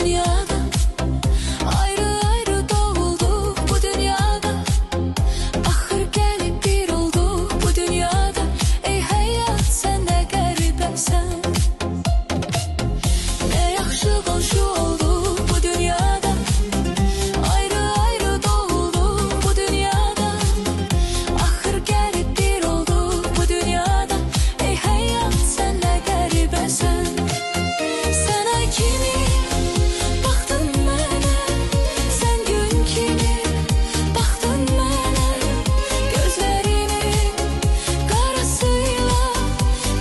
dünyada. Ayrı ayrı doğulduk bu dünyada. Ahır gelip bir olduk bu dünyada. Ey hayat sen ne garibesən. Ne yaxşı qonşu olduk bu dünyada. Ayrı ayrı doğulduk bu dünyada. Ahır gelip bir olduk bu dünyada. Ey hayat sen ne garibesən. Sen ay kimi baktın mənə, sen gün kimi baktın mənə. Gözlerinin qarasıyla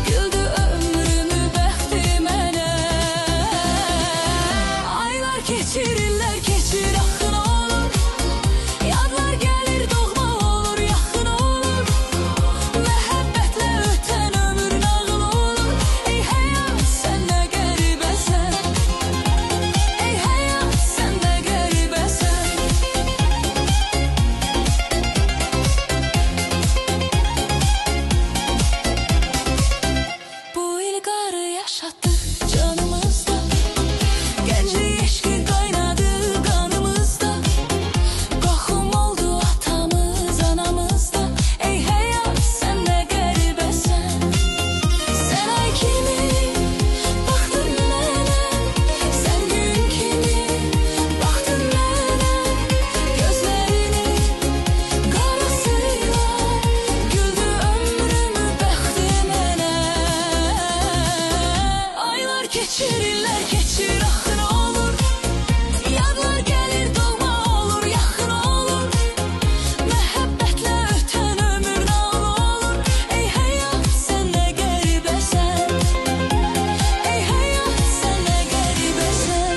güldü ömrümü bəxti mənə. Aylar keçirirlər, keçir axın olur. Yadlar gəlir, doğma olur, yaxın olur. Məhəbbətlə ötən ömür nağıl olur. Ey həyat sən nə qəribəsən. Ey həyat sən nə qəribəsən. Bu ilqarı yaşatdık canımızda. Gənclik eşqi qaynadı qanımızda. Qoxum oldu atamız, anamızda. Ey həyat sən nə qəribəsən. Sən ay kimi baxdın mənə, sən gün kimi baxdın mənə. Gözlərinin qarasıyla güldü ömrümü bəxti mənə. Aylar keçirirlər, keçir axın olur. Yadlar gəlir, doğma olur, yaxın olur. Məhəbbətlə ötən ömür nağıl olur. Ey həyat sən nə qəribəsən. Ey həyat sən nə qəribəsən.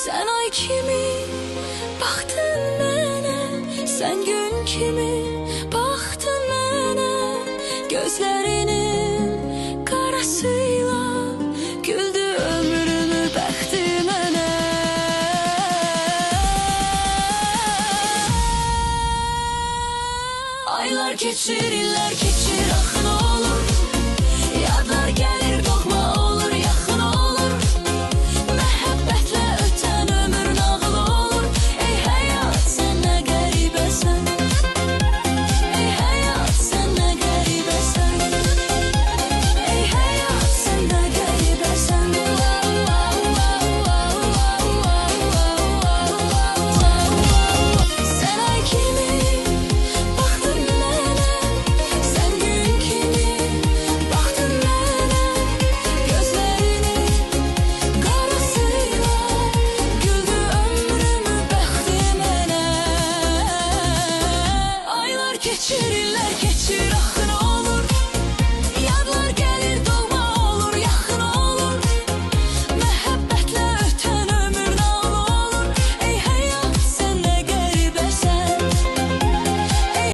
Sen ay kimi baktın mənə, sen gün kimi baktın mənə. Gözlerinin qarasıyla güldü ömrümü bəxti mənə. Aylar keçirirlər, keçir